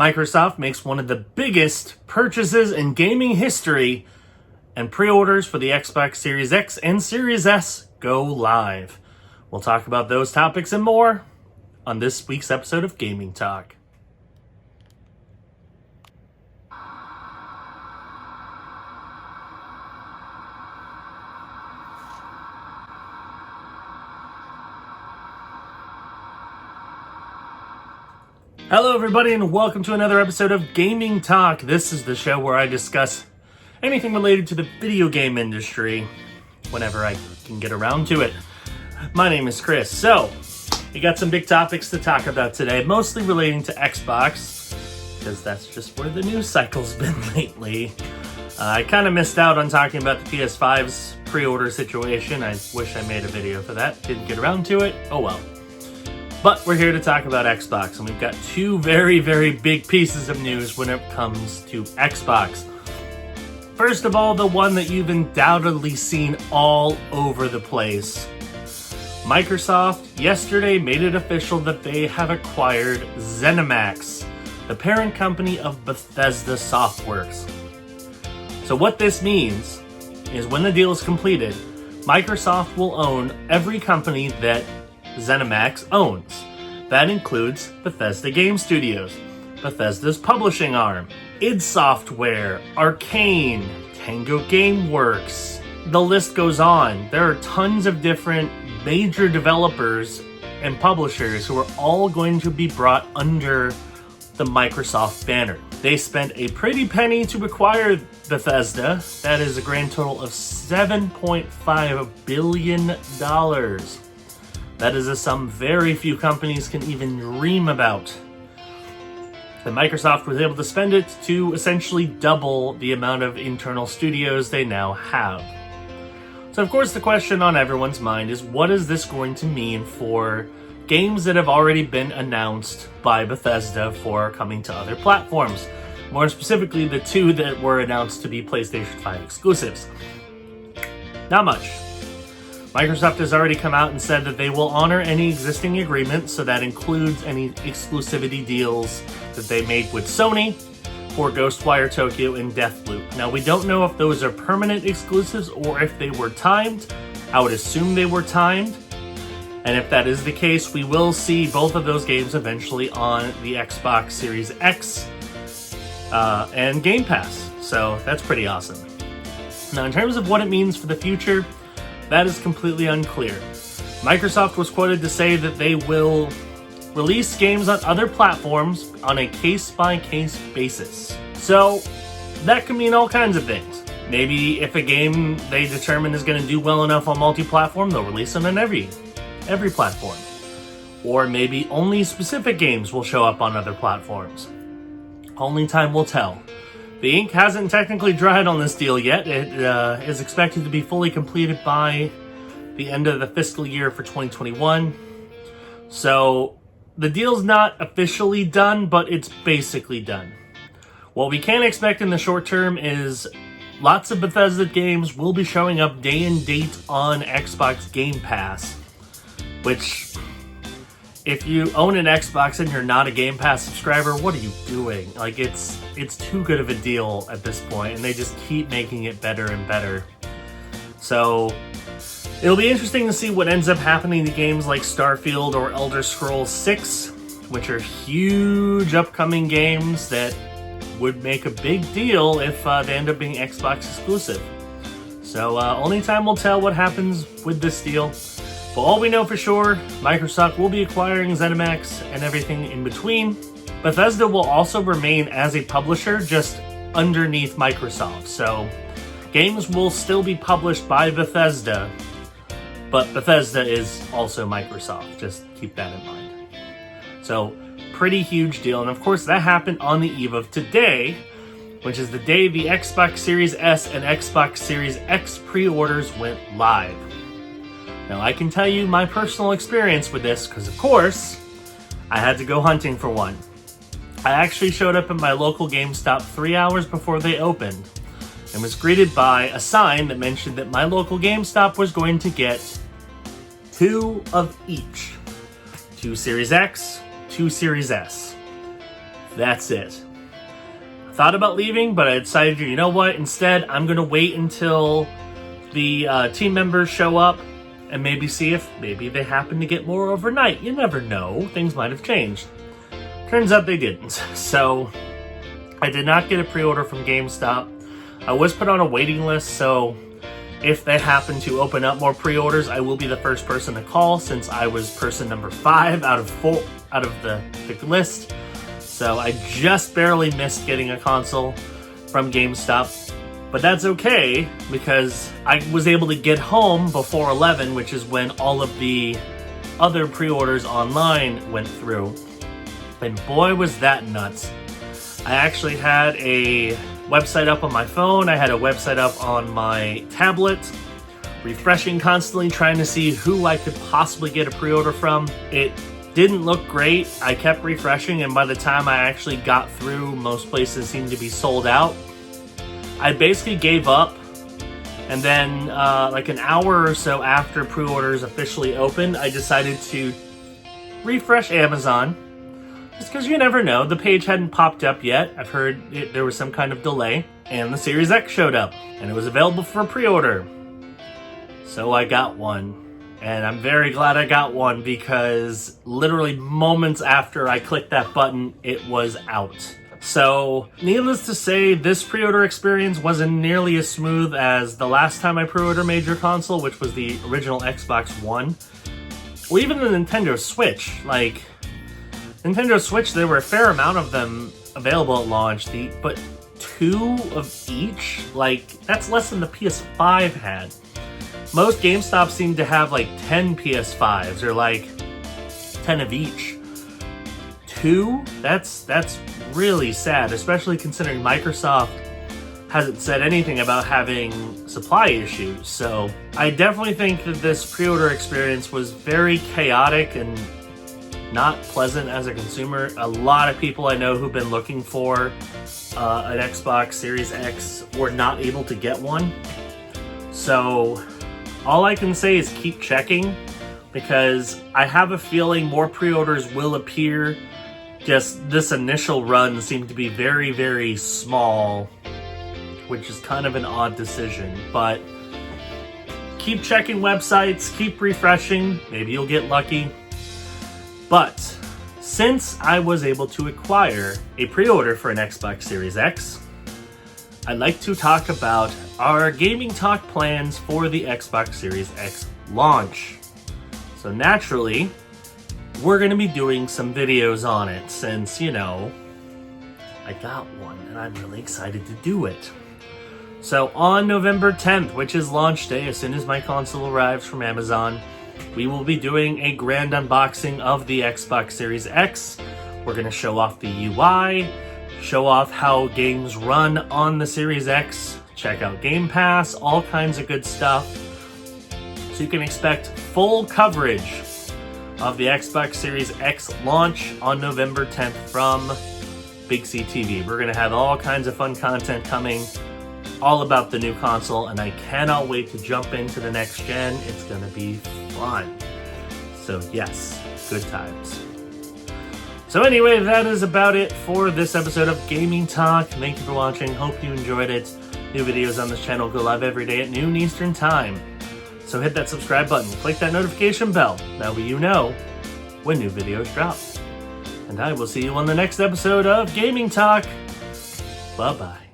Microsoft makes one of the biggest purchases in gaming history, and pre-orders for the Xbox Series X and Series S go live. We'll talk about those topics and more on this week's episode of Gaming Talk. Hello everybody and welcome to another episode of Gaming Talk. This is the show where I discuss anything related to the video game industry whenever I can get around to it. My name is Chris. So, we got some big topics to talk about today, mostly relating to Xbox, because that's just where the news cycle's been lately. I kind of missed out on talking about the PS5's pre-order situation. I wish I made a video for that. Didn't get around to it. Oh well. But we're here to talk about Xbox, and we've got two very, very big pieces of news when it comes to Xbox. First of all, the one that you've undoubtedly seen all over the place. Microsoft yesterday made it official that they have acquired ZeniMax, the parent company of Bethesda Softworks. So what this means is when the deal is completed, Microsoft will own every company that ZeniMax owns. That includes Bethesda Game Studios, Bethesda's publishing arm, id Software, Arcane, Tango Gameworks. The list goes on. There are tons of different major developers and publishers who are all going to be brought under the Microsoft banner. They spent a pretty penny to acquire Bethesda. That is a grand total of $7.5 billion. That is a sum very few companies can even dream about. And Microsoft was able to spend it to essentially double the amount of internal studios they now have. So of course the question on everyone's mind is, what is this going to mean for games that have already been announced by Bethesda for coming to other platforms? More specifically, the two that were announced to be PlayStation 5 exclusives. Not much. Microsoft has already come out and said that they will honor any existing agreements, so that includes any exclusivity deals that they made with Sony for Ghostwire Tokyo and Deathloop. Now, we don't know if those are permanent exclusives or if they were timed. I would assume they were timed. And if that is the case, we will see both of those games eventually on the Xbox Series X and Game Pass. So that's pretty awesome. Now, in terms of what it means for the future, that is completely unclear. Microsoft was quoted to say that they will release games on other platforms on a case-by-case basis. So, that could mean all kinds of things. Maybe if a game they determine is going to do well enough on multi-platform, they'll release them on every platform. Or maybe only specific games will show up on other platforms. Only time will tell. The ink hasn't technically dried on this deal yet. It is expected to be fully completed by the end of the fiscal year for 2021. So the deal's not officially done, but it's basically done. What we can expect in the short term is lots of Bethesda games will be showing up day and date on Xbox Game Pass, which, if you own an Xbox and you're not a Game Pass subscriber, what are you doing? Like, it's too good of a deal at this point, and they just keep making it better and better. So it'll be interesting to see what ends up happening to games like Starfield or Elder Scrolls 6, which are huge upcoming games that would make a big deal if they end up being Xbox exclusive. So only time will tell what happens with this deal. But all we know for sure, Microsoft will be acquiring ZeniMax and everything in between. Bethesda will also remain as a publisher, just underneath Microsoft. So games will still be published by Bethesda, but Bethesda is also Microsoft. Just keep that in mind. So pretty huge deal. And of course that happened on the eve of today, which is the day the Xbox Series S and Xbox Series X pre-orders went live. Now, I can tell you my personal experience with this because, of course, I had to go hunting for one. I actually showed up at my local GameStop 3 hours before they opened and was greeted by a sign that mentioned that my local GameStop was going to get 2 of each. 2 Series X, 2 Series S. That's it. I thought about leaving, but I decided, you know what? Instead, I'm going to wait until the team members show up and maybe see if maybe they happen to get more overnight. You never know. Things might have changed. Turns out they didn't. So I did not get a pre-order from GameStop. I was put on a waiting list, so if they happen to open up more pre-orders, I will be the first person to call, since I was person number 5 out of the list. So I just barely missed getting a console from GameStop. But that's okay, because I was able to get home before 11, which is when all of the other pre-orders online went through. And boy, was that nuts. I actually had a website up on my phone, I had a website up on my tablet, refreshing constantly, trying to see who I could possibly get a pre-order from. It didn't look great. I kept refreshing, and by the time I actually got through, most places seemed to be sold out. I basically gave up, and then like an hour or so after pre-orders officially opened, I decided to refresh Amazon. Just because you never know, the page hadn't popped up yet. I've heard there was some kind of delay, and the Series X showed up, and it was available for pre-order. So I got one, and I'm very glad I got one, because literally moments after I clicked that button, it was out. So, needless to say, this pre-order experience wasn't nearly as smooth as the last time I pre-ordered a major console, which was the original Xbox One. Or even the Nintendo Switch. Like, Nintendo Switch, there were a fair amount of them available at launch, but 2 of each? Like, that's less than the PS5 had. Most GameStop seem to have like 10 PS5s, or like 10 of each. 2? That's really sad, especially considering Microsoft hasn't said anything about having supply issues. So I definitely think that this pre-order experience was very chaotic and not pleasant as a consumer. A lot of people I know who've been looking for an Xbox Series X were not able to get one. So all I can say is keep checking, because I have a feeling more pre-orders will appear. Just this initial run seemed to be very, very small, which is kind of an odd decision. But keep checking websites, keep refreshing, maybe you'll get lucky. But since I was able to acquire a pre-order for an Xbox Series X, I'd like to talk about our gaming talk plans for the Xbox Series X launch. So naturally, we're going to be doing some videos on it, since, you know, I got one and I'm really excited to do it. So on November 10th, which is launch day, as soon as my console arrives from Amazon, we will be doing a grand unboxing of the Xbox Series X. We're going to show off the UI, show off how games run on the Series X, check out Game Pass, all kinds of good stuff. So you can expect full coverage of the Xbox Series X launch on November 10th from BigCTV. We're going to have all kinds of fun content coming, all about the new console, and I cannot wait to jump into the next gen. It's going to be fun. So yes, good times. So anyway, that is about it for this episode of Gaming Talk. Thank you for watching. Hope you enjoyed it. New videos on this channel go live every day at noon Eastern Time. So hit that subscribe button, click that notification bell, that way you know when new videos drop. And I will see you on the next episode of Gaming Talk. Bye-bye.